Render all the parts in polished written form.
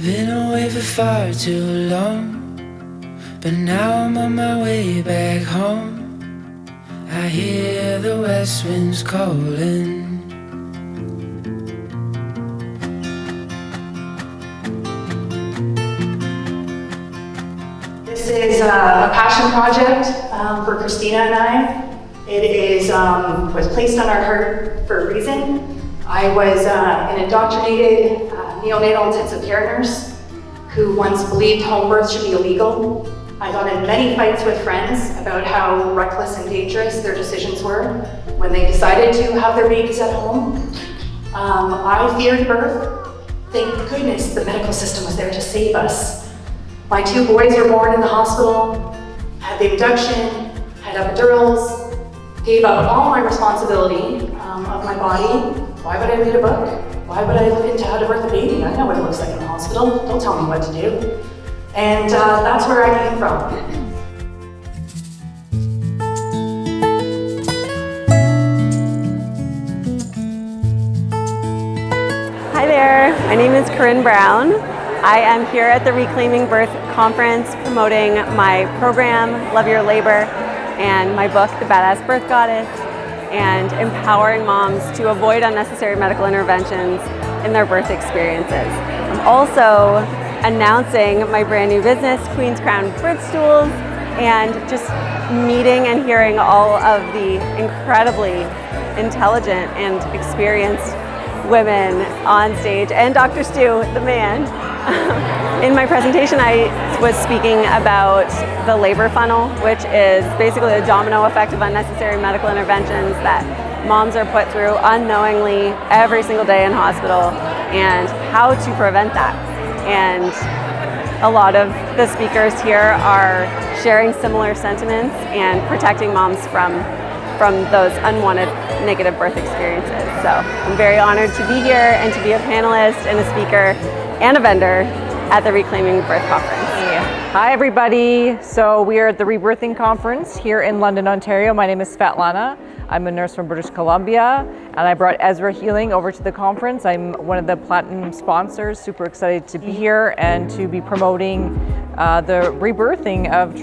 I've been away for far too long, but now I'm on my way back home. I hear the west winds calling. This is a passion project for Christina and I. It is was placed on our heart for a reason. I was an indoctrinated neonatal intensive care nurse who once believed home birth should be illegal. I got in many fights with friends about how reckless and dangerous their decisions were when they decided to have their babies at home. I feared birth. Thank goodness the medical system was there to save us. My two boys were born in the hospital, had the induction, had epidurals, gave up all my responsibility of my body. Why would I read a book? Why would I look into how to birth a baby? I know what it looks like in the hospital. Don't tell me what to do. And that's where I came from. Hi there, my name is Corinne Brown. I am here at the Reclaiming Birth Conference promoting my program, Love Your Labor, and my book, The Badass Birth Goddess, and empowering moms to avoid unnecessary medical interventions in their birth experiences. I'm also announcing my brand new business, Queen's Crown Birth Stools, and just meeting and hearing all of the incredibly intelligent and experienced women on stage, and Dr. Stu, the man. In my presentation, I was speaking about the labor funnel, which is basically the domino effect of unnecessary medical interventions that moms are put through unknowingly every single day in hospital, and how to prevent that. And a lot of the speakers here are sharing similar sentiments and protecting moms from those unwanted negative birth experiences. So I'm very honored to be here and to be a panelist and a speaker and a vendor at the Reclaiming Birth Conference. Hi everybody. So we are at the Rebirthing Conference here in London, Ontario. My name is Svetlana. I'm a nurse from British Columbia, and I brought Ezra Healing over to the conference. I'm one of the platinum sponsors, super excited to be here and to be promoting the rebirthing of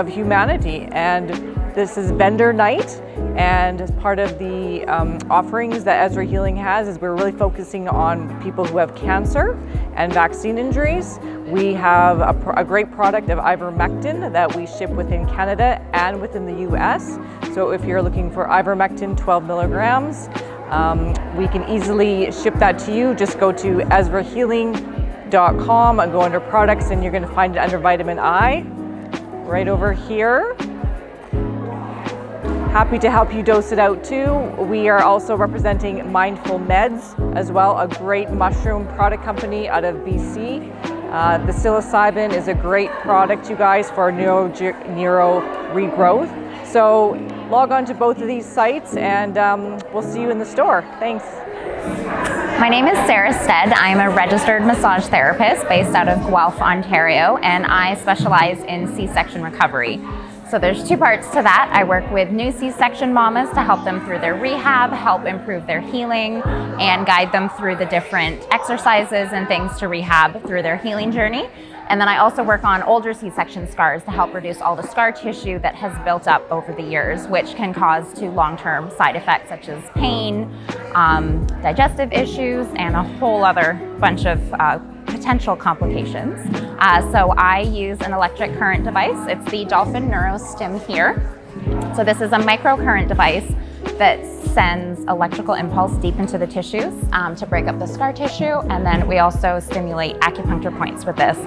humanity. And this is vendor night, and as part of the offerings that Ezra Healing has is we're really focusing on people who have cancer and vaccine injuries. We have a great product of ivermectin that we ship within Canada and within the US. So if you're looking for ivermectin 12 milligrams, we can easily ship that to you. Just go to ezrahealing.com and go under products, and you're going to find it under vitamin I right over here. Happy to help you dose it out too. We are also representing Mindful Meds as well, a great mushroom product company out of BC. The psilocybin is a great product, you guys, for neuro regrowth. So log on to both of these sites, and we'll see you in the store. Thanks. My name is Sarah Stead. I'm a registered massage therapist based out of Guelph, Ontario, and I specialize in C-section recovery. So there's two parts to that. I work with new C-section mamas to help them through their rehab, help improve their healing, and guide them through the different exercises and things to rehab through their healing journey. And then I also work on older C-section scars to help reduce all the scar tissue that has built up over the years, which can cause to long-term side effects such as pain, digestive issues, and a whole other bunch of potential complications. So I use an electric current device. It's the Dolphin NeuroStim here. So this is a microcurrent device that sends electrical impulse deep into the tissues to break up the scar tissue. And then we also stimulate acupuncture points with this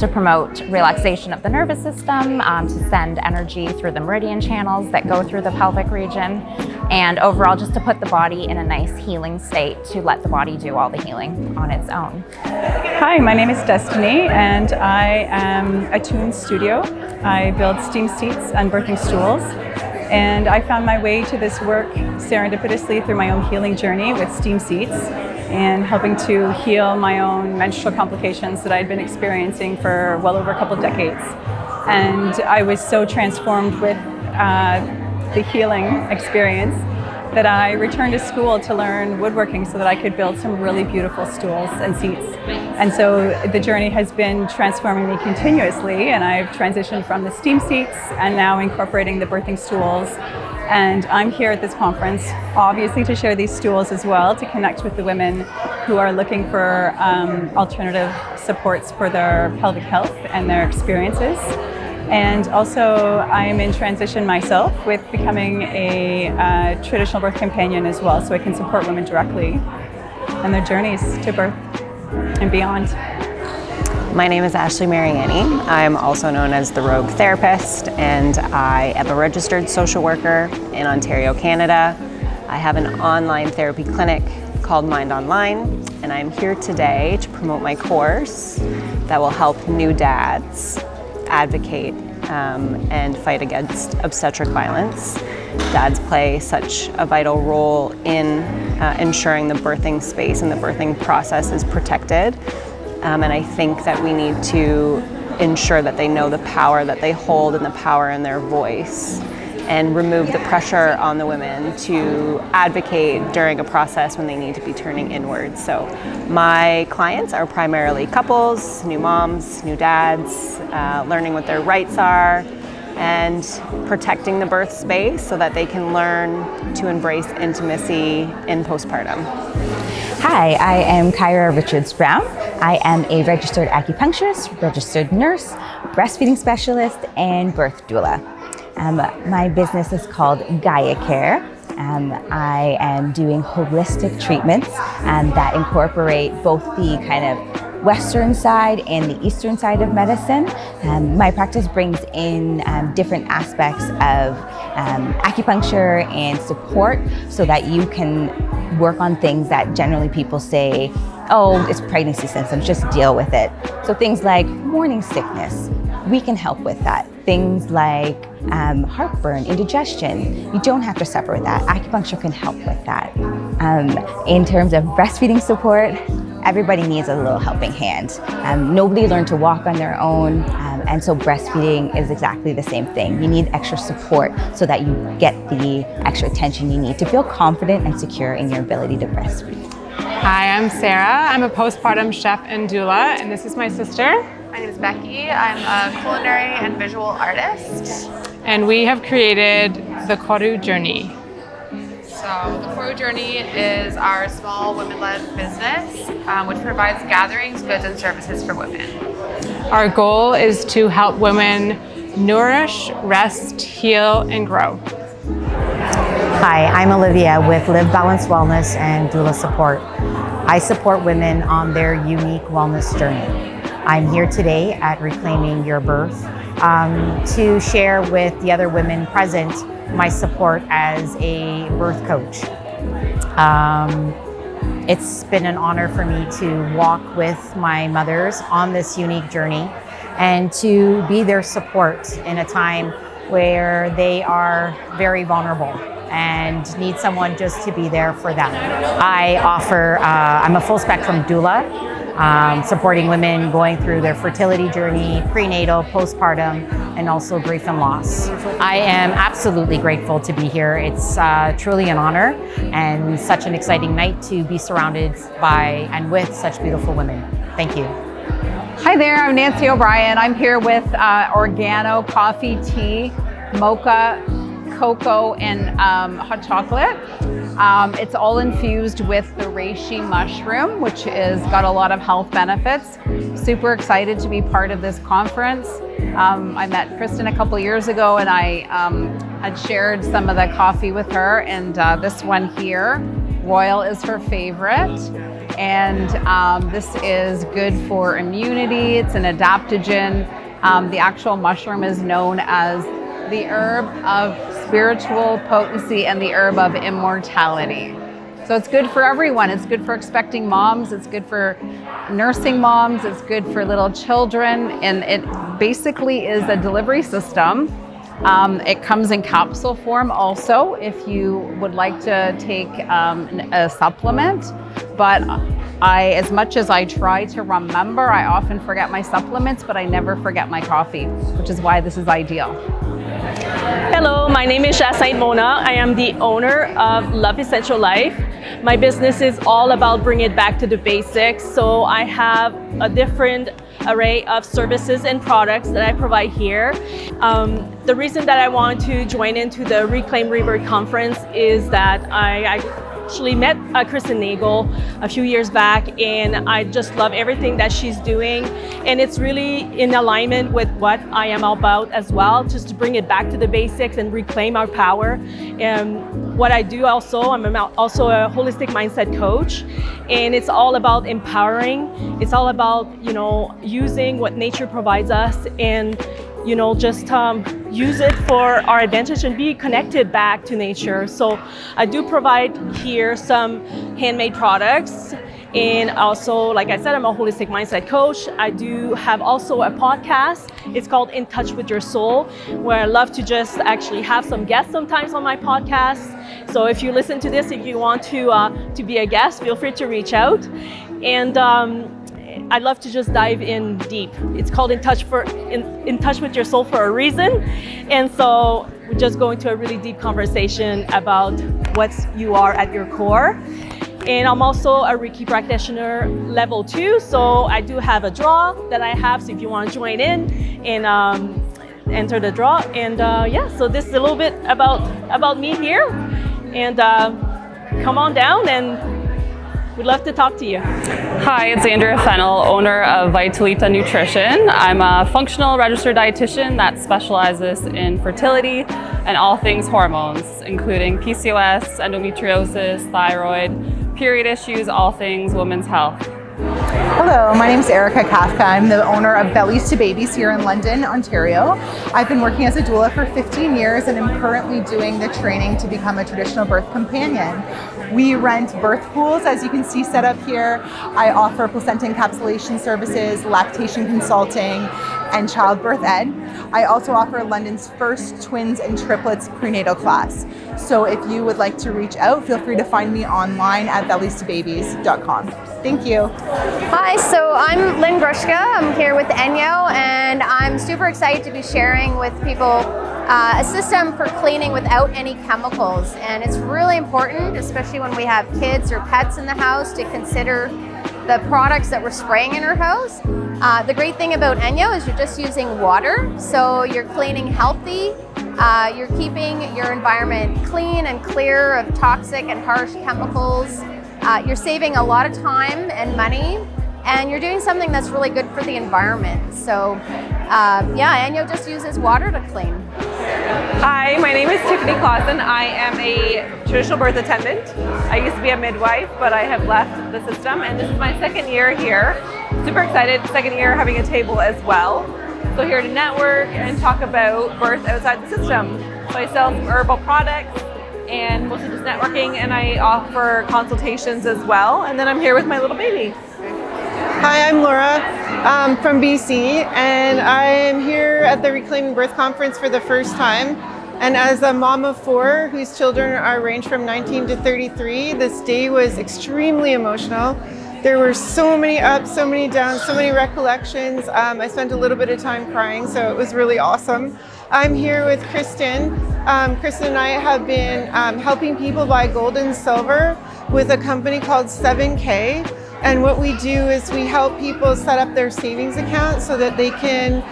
to promote relaxation of the nervous system, to send energy through the meridian channels that go through the pelvic region, and overall just to put the body in a nice healing state to let the body do all the healing on its own. Hi, my name is Destiny, and I am a Tune Studio. I build steam seats and birthing stools. And I found my way to this work serendipitously through my own healing journey with steam seats and helping to heal my own menstrual complications that I'd been experiencing for well over a couple of decades. And I was so transformed with the healing experience that I returned to school to learn woodworking so that I could build some really beautiful stools and seats. And so the journey has been transforming me continuously, and I've transitioned from the steam seats and now incorporating the birthing stools. And I'm here at this conference, obviously, to share these stools as well, to connect with the women who are looking for alternative supports for their pelvic health and their experiences. And also, I'm in transition myself with becoming a traditional birth companion as well, so I can support women directly and their journeys to birth and beyond. My name is Ashley Mariani. I'm also known as the Rogue Therapist, and I am a registered social worker in Ontario, Canada. I have an online therapy clinic called Mind Online, and I'm here today to promote my course that will help new dads advocate and fight against obstetric violence. Dads play such a vital role in ensuring the birthing space and the birthing process is protected. And I think that we need to ensure that they know the power that they hold and the power in their voice, and remove the pressure on the women to advocate during a process when they need to be turning inwards. So my clients are primarily couples, new moms, new dads, learning what their rights are, and protecting the birth space so that they can learn to embrace intimacy in postpartum. Hi, I am Kyra Richards-Brown. I am a registered acupuncturist, registered nurse, breastfeeding specialist, and birth doula. My business is called Gaia Care. I am doing holistic treatments that incorporate both the kind of Western side and the Eastern side of medicine. My practice brings in different aspects of acupuncture and support so that you can work on things that generally people say, oh, it's pregnancy symptoms, just deal with it. So things like morning sickness, we can help with that. Things like heartburn, indigestion, you don't have to suffer with that. Acupuncture can help with that. In terms of breastfeeding support, everybody needs a little helping hand. Nobody learned to walk on their own, and so breastfeeding is exactly the same thing. You need extra support so that you get the extra attention you need to feel confident and secure in your ability to breastfeed. Hi, I'm Sarah. I'm a postpartum chef and doula, and this is my sister. My name is Becky. I'm a culinary and visual artist. And we have created the Koru Journey. So the Koru Journey is our small women-led business, which provides gatherings, goods, and services for women. Our goal is to help women nourish, rest, heal, and grow. Hi, I'm Olivia with Live Balanced Wellness and Doula Support. I support women on their unique wellness journey. I'm here today at Reclaiming Your Birth to share with the other women present my support as a birth coach. It's been an honor for me to walk with my mothers on this unique journey and to be their support in a time where they are very vulnerable and need someone just to be there for them. I offer, I'm a full spectrum doula, supporting women going through their fertility journey, prenatal, postpartum, and also grief and loss. I am absolutely grateful to be here. It's truly an honor and such an exciting night to be surrounded by and with such beautiful women. Thank you. Hi there, I'm Nancy O'Brien. I'm here with Organo coffee, tea, mocha, cocoa, and hot chocolate. It's all infused with the reishi mushroom, which is got a lot of health benefits. Super excited to be part of this conference. I met Kristen a couple years ago, and I had shared some of the coffee with her, and this one here, Royal, is her favorite. And this is good for immunity. It's an adaptogen. The actual mushroom is known as the herb of spiritual potency and the herb of immortality. So it's good for everyone. It's good for expecting moms. It's good for nursing moms. It's good for little children. And it basically is a delivery system. It comes in capsule form also if you would like to take a supplement. But as much as I try to remember, I often forget my supplements, but I never forget my coffee, which is why this is ideal. Hello, my name is Esteemed Mona. I am the owner of Love Essential Life. My business is all about bringing it back to the basics. So I have a different array of services and products that I provide here. The reason that I want to join into the Reclaim Rebirth conference is that I actually met Kristen Nagel a few years back, and I just love everything that she's doing, and it's really in alignment with what I am about as well, just to bring it back to the basics and reclaim our power. And what I do also, I'm also a holistic mindset coach, and it's all about empowering. It's all about, using what nature provides us and just use it for our advantage and be connected back to nature. So I do provide here some handmade products, and also, like I said, I'm a holistic mindset coach. I do have also a podcast. It's called In Touch with Your Soul, where I love to just actually have some guests sometimes on my podcast. So if you listen to this, if you want to be a guest, feel free to reach out. And I'd love to just dive in deep. It's called In Touch with Your Soul for a reason. And so we just go into a really deep conversation about what you are at your core. And I'm also a Reiki practitioner level 2. So I do have a draw that I have. So if you want to join in and enter the draw. And so this is a little bit about me here. And come on down, and we'd love to talk to you. Hi, it's Andrea Fennell, owner of Vitalita Nutrition. I'm a functional registered dietitian that specializes in fertility and all things hormones, including PCOS, endometriosis, thyroid, period issues, all things women's health. Hello, my name is Erica Kafka. I'm the owner of Bellies to Babies here in London, Ontario. I've been working as a doula for 15 years and am currently doing the training to become a traditional birth companion. We rent birth pools, as you can see set up here. I offer placenta encapsulation services, lactation consulting, and childbirth ed. I also offer London's first twins and triplets prenatal class. So if you would like to reach out, feel free to find me online at bellies2babies.com. Thank you. Hi, so I'm Lynn Grushka. I'm here with Enyo, and I'm super excited to be sharing with people a system for cleaning without any chemicals. And it's really important, especially when we have kids or pets in the house, to consider the products that we're spraying in our house. The great thing about Enyo is you're just using water, so you're cleaning healthy. You're keeping your environment clean and clear of toxic and harsh chemicals. You're saving a lot of time and money, and you're doing something that's really good for the environment. So Enyo just uses water to clean. Hi, my name is Tiffany Clausen. I am a traditional birth attendant. I used to be a midwife, but I have left the system, and this is my second year here. Super excited, second year having a table as well. So here to network and talk about birth outside the system. So I sell some herbal products and mostly just networking, and I offer consultations as well. And then I'm here with my little baby. Hi, I'm Laura from BC, and I am here at the Reclaiming Birth Conference for the first time. And as a mom of 4 whose children are ranged from 19 to 33, this day was extremely emotional. There were so many ups, so many downs, so many recollections. I spent a little bit of time crying, so it was really awesome. I'm here with Kristen. Kristen and I have been helping people buy gold and silver with a company called 7K. And what we do is we help people set up their savings account so that they can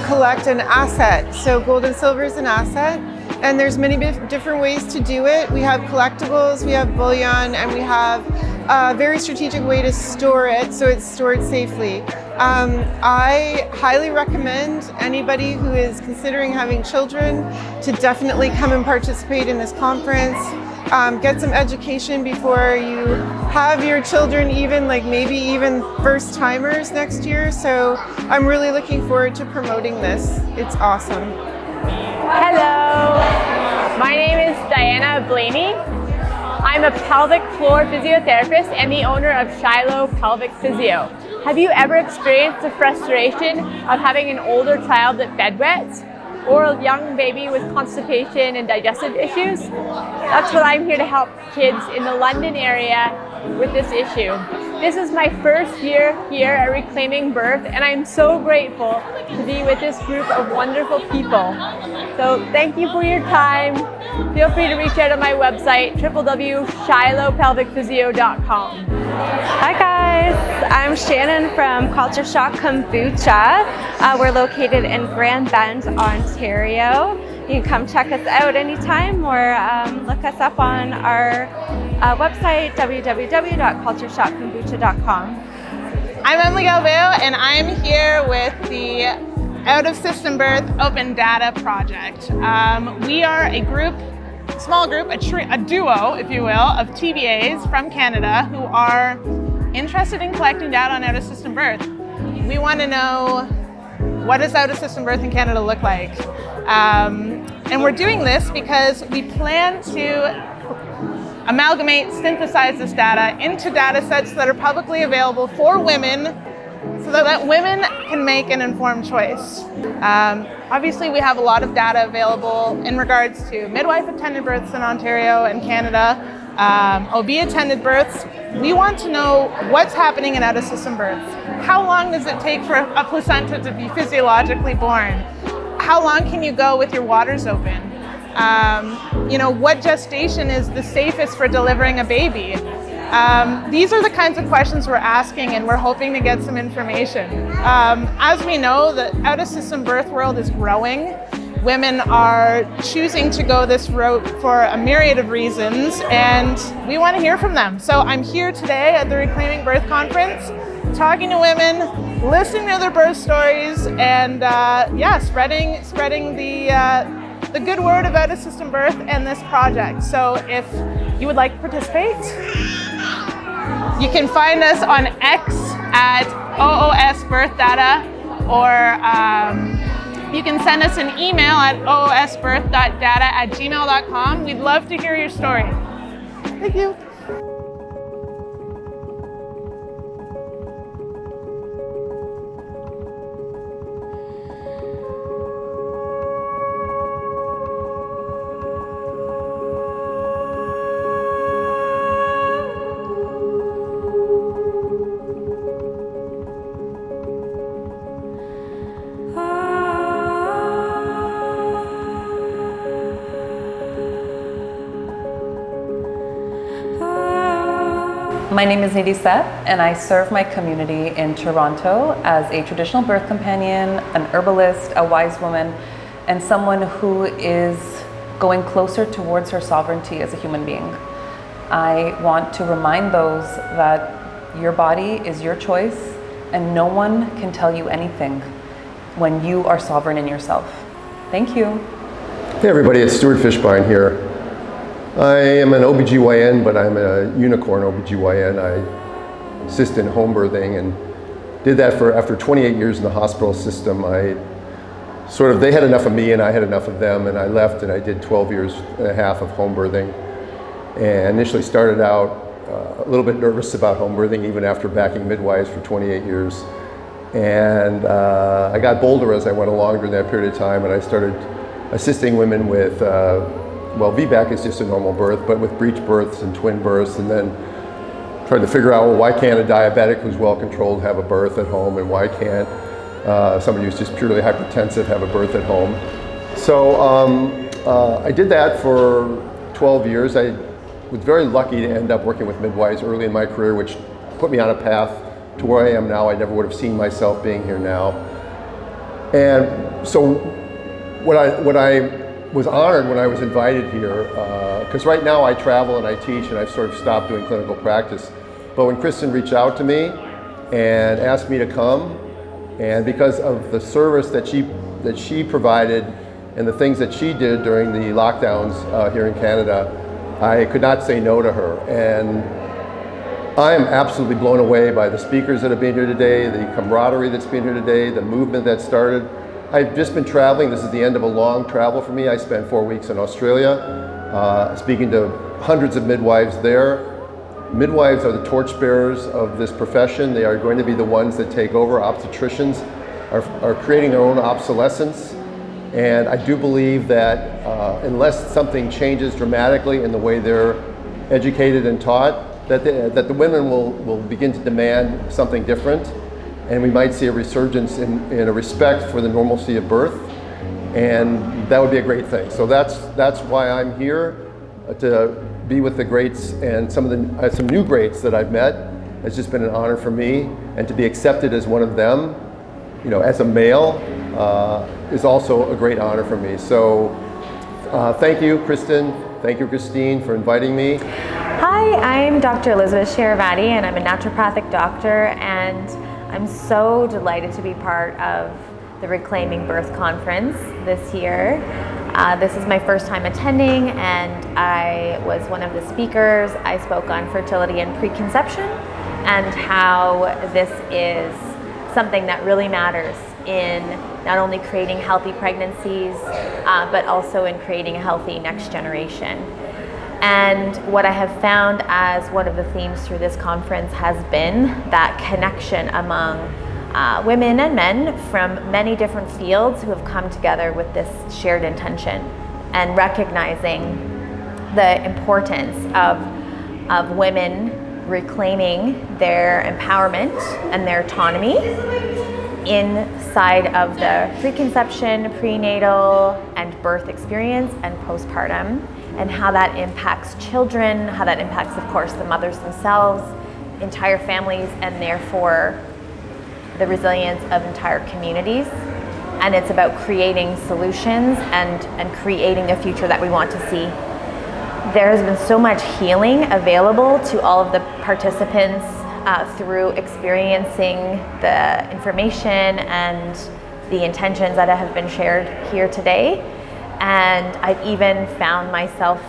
collect an asset. So gold and silver is an asset, and there's many different ways to do it. We have collectibles, we have bullion, and we have a very strategic way to store it so it's stored safely. I highly recommend anybody who is considering having children to definitely come and participate in this conference. Get some education before you have your children, maybe even first timers next year. So I'm really looking forward to promoting this. It's awesome. Hello, my name is Diana Blaney. I'm a pelvic floor physiotherapist and the owner of Shiloh Pelvic Physio. Have you ever experienced the frustration of having an older child that bedwets, or a young baby with constipation and digestive issues? That's what I'm here to help kids in the London area with this issue. This is my first year here at Reclaiming Birth, and I'm so grateful to be with this group of wonderful people. So thank you for your time. Feel free to reach out on my website, www.shilohpelvicphysio.com. Hi guys, I'm Shannon from Culture Shock Kombucha. We're located in Grand Bend, Ontario. You can come check us out anytime or look us up on our website, www.cultureshockkombucha.com. I'm Emily Galveo, and I'm here with the Out of System Birth Open Data Project. We are a group, small group, a duo, if you will, of TBAs from Canada who are interested in collecting data on out of system birth. We want to know, what does out of system birth in Canada look like? And we're doing this because we plan to amalgamate, synthesize this data into data sets that are publicly available for women so that women can make an informed choice. Obviously, we have a lot of data available in regards to midwife-attended births in Ontario and Canada, OB-attended births. We want to know what's happening in out-of-system births. How long does it take for a placenta to be physiologically born? How long can you go with your waters open? What gestation is the safest for delivering a baby? These are the kinds of questions we're asking, and we're hoping to get some information. As we know, the out-of-system birth world is growing. Women are choosing to go this route for a myriad of reasons, and we want to hear from them. So I'm here today at the Reclaiming Birth Conference, talking to women, listening to their birth stories, and spreading the good word of out-of-system birth and this project. So if you would like to participate, you can find us on X at oosbirthdata, or you can send us an email at oosbirth.data@gmail.com. We'd love to hear your story. Thank you. My name is Nidhi Seth, and I serve my community in Toronto as a traditional birth companion, an herbalist, a wise woman, and someone who is going closer towards her sovereignty as a human being. I want to remind those that your body is your choice, and no one can tell you anything when you are sovereign in yourself. Thank you. Hey everybody, it's Stuart Fishbein here. I am an OBGYN, but I'm a unicorn OBGYN. I assist in home birthing and did that after 28 years in the hospital system. They had enough of me and I had enough of them, and I left and I did 12 years and a half of home birthing. And initially started out a little bit nervous about home birthing, even after backing midwives for 28 years. And I got bolder as I went along during that period of time, and I started assisting women with VBAC is just a normal birth, but with breech births and twin births, and then trying to figure out, well, why can't a diabetic who's well controlled have a birth at home, and why can't somebody who's just purely hypertensive have a birth at home? So I did that for 12 years. I was very lucky to end up working with midwives early in my career, which put me on a path to where I am now. I never would have seen myself being here now. And so what I was honored when I was invited here, because right now I travel and I teach, and I've sort of stopped doing clinical practice. But when Kristen reached out to me and asked me to come, and because of the service that she provided and the things that she did during the lockdowns here in Canada, I could not say no to her. And I am absolutely blown away by the speakers that have been here today, the camaraderie that's been here today, the movement that started. I've just been traveling. This is the end of a long travel for me. I spent 4 weeks in Australia, speaking to hundreds of midwives there. Midwives are the torchbearers of this profession. They are going to be the ones that take over. Obstetricians are creating their own obsolescence. And I do believe that unless something changes dramatically in the way they're educated and taught, that the women will begin to demand something different, and we might see a resurgence in a respect for the normalcy of birth, and that would be a great thing. So that's why I'm here, to be with the greats, and some new greats that I've met. It's just been an honor for me, and to be accepted as one of them, as a male, is also a great honor for me. So thank you, Kristen. Thank you, Christine, for inviting me. Hi, I'm Dr. Elizabeth Sharavati, and I'm a naturopathic doctor, and I'm so delighted to be part of the Reclaiming Birth Conference this year. This is my first time attending, and I was one of the speakers. I spoke on fertility and preconception, and how this is something that really matters in not only creating healthy pregnancies, but also in creating a healthy next generation. And what I have found as one of the themes through this conference has been that connection among women and men from many different fields who have come together with this shared intention, and recognizing the importance of women reclaiming their empowerment and their autonomy inside of the preconception, prenatal, and birth experience and postpartum, and how that impacts children, how that impacts, of course, the mothers themselves, entire families, and therefore the resilience of entire communities. And it's about creating solutions and creating a future that we want to see. There has been so much healing available to all of the participants through experiencing the information and the intentions that have been shared here today. And I've even found myself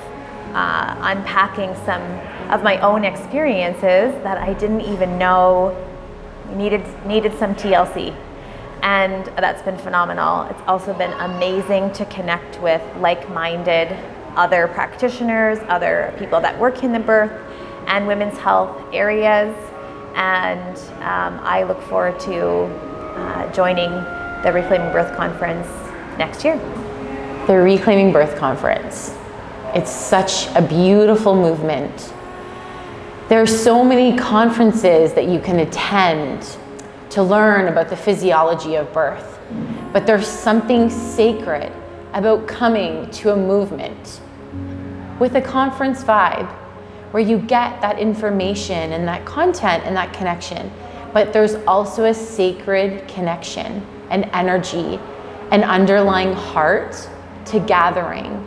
unpacking some of my own experiences that I didn't even know needed some TLC. And that's been phenomenal. It's also been amazing to connect with like-minded other practitioners, other people that work in the birth and women's health areas. And I look forward to joining the Reclaiming Birth Conference next year. The Reclaiming Birth Conference. It's such a beautiful movement. There are so many conferences that you can attend to learn about the physiology of birth, but there's something sacred about coming to a movement with a conference vibe where you get that information and that content and that connection, but there's also a sacred connection and energy, an underlying heart to gathering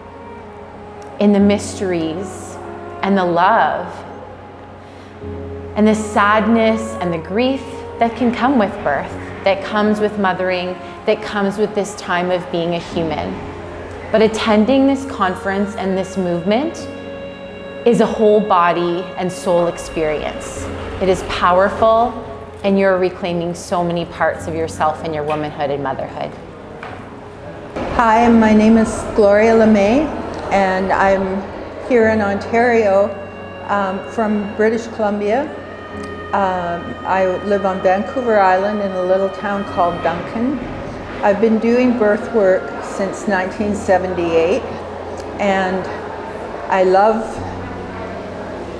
in the mysteries and the love and the sadness and the grief that can come with birth, that comes with mothering, that comes with this time of being a human. But attending this conference and this movement is a whole body and soul experience. It is powerful, and you're reclaiming so many parts of yourself and your womanhood and motherhood. Hi, my name is Gloria LeMay, and I'm here in Ontario from British Columbia. I live on Vancouver Island in a little town called Duncan. I've been doing birth work since 1978, and I love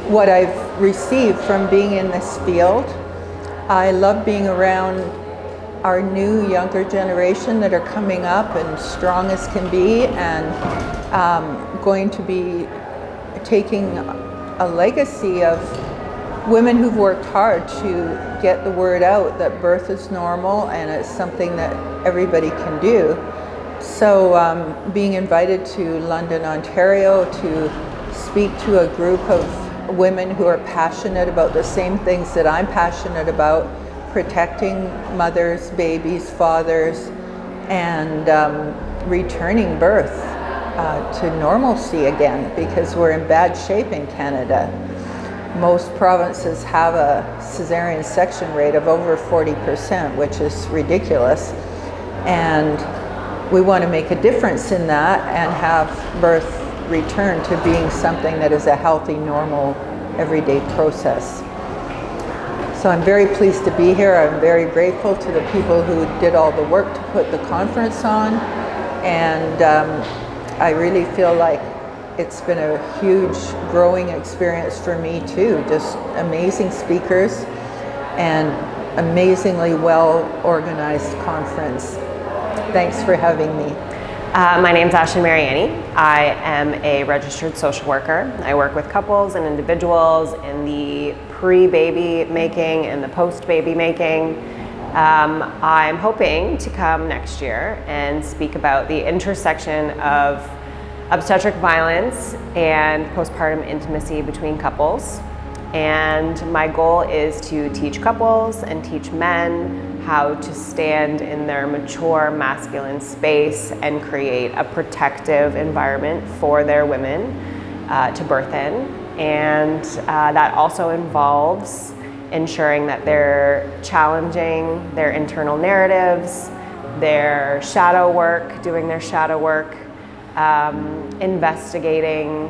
what I've received from being in this field. I love being around our new younger generation that are coming up and strong as can be, and going to be taking a legacy of women who've worked hard to get the word out that birth is normal and it's something that everybody can do. So being invited to London, Ontario to speak to a group of women who are passionate about the same things that I'm passionate about, protecting mothers, babies, fathers, and returning birth to normalcy again, because we're in bad shape in Canada. Most provinces have a cesarean section rate of over 40%, which is ridiculous. And we want to make a difference in that and have birth return to being something that is a healthy, normal, everyday process. So I'm very pleased to be here. I'm very grateful to the people who did all the work to put the conference on. And I really feel like it's been a huge growing experience for me too. Just amazing speakers and amazingly well organized conference. Thanks for having me. My name's Ashley Mariani. I am a registered social worker. I work with couples and individuals in the pre-baby making and the post-baby making. I'm hoping to come next year and speak about the intersection of obstetric violence and postpartum intimacy between couples. And my goal is to teach couples and teach men how to stand in their mature masculine space and create a protective environment for their women to birth in. And that also involves ensuring that they're challenging their internal narratives, their shadow work, doing their shadow work, investigating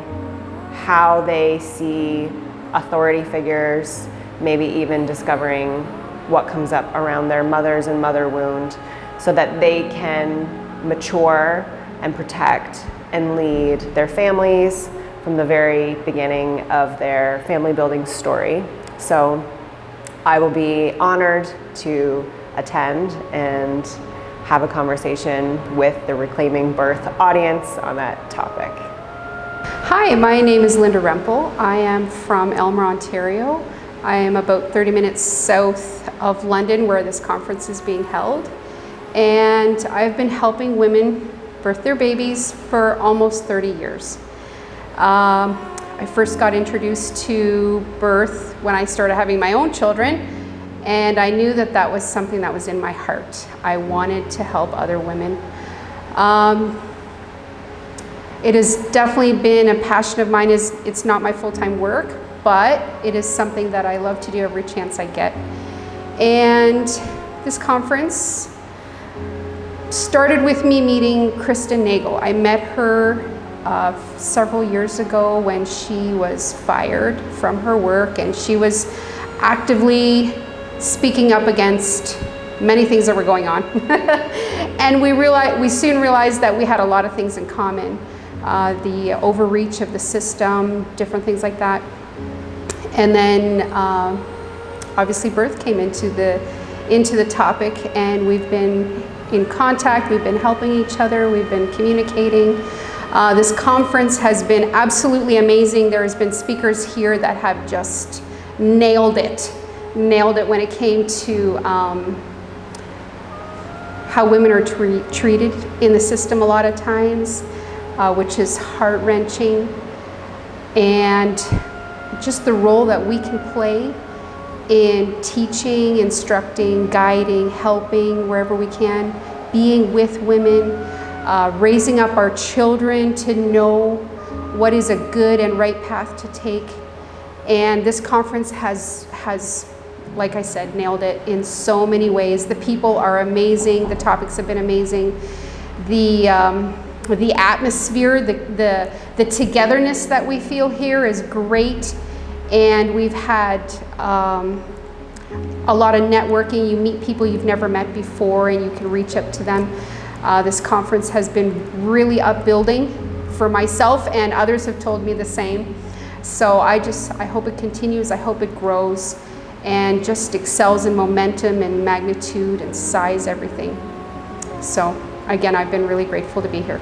how they see authority figures, maybe even discovering what comes up around their mothers and mother wound, so that they can mature and protect and lead their families from the very beginning of their family building story. So I will be honored to attend and have a conversation with the Reclaiming Birth audience on that topic. Hi, my name is Linda Rempel. I am from Elmer, Ontario. I am about 30 minutes south of London where this conference is being held. And I've been helping women birth their babies for almost 30 years. I first got introduced to birth when I started having my own children, and I knew that that was something that was in my heart. I wanted to help other women. It has definitely been a passion of mine. It's not my full-time work, but it is something that I love to do every chance I get. And this conference started with me meeting Kristen Nagel. I met her several years ago when she was fired from her work, and she was actively speaking up against many things that were going on. And we soon realized that we had a lot of things in common. The overreach of the system, different things like that. And then obviously birth came into the topic, and we've been in contact, we've been helping each other, we've been communicating. This conference has been absolutely amazing. There has been speakers here that have just nailed it when it came to how women are treated in the system a lot of times, which is heart-wrenching, and just the role that we can play in teaching, instructing, guiding, helping wherever we can, being with women, raising up our children to know what is a good and right path to take. And this conference has, like I said, nailed it in so many ways. The people are amazing, the topics have been amazing. The atmosphere, the togetherness that we feel here is great. And we've had a lot of networking. You meet people you've never met before and you can reach up to them. This conference has been really upbuilding for myself, and others have told me the same. So I hope it continues, I hope it grows and just excels in momentum and magnitude and size, everything. So again, I've been really grateful to be here.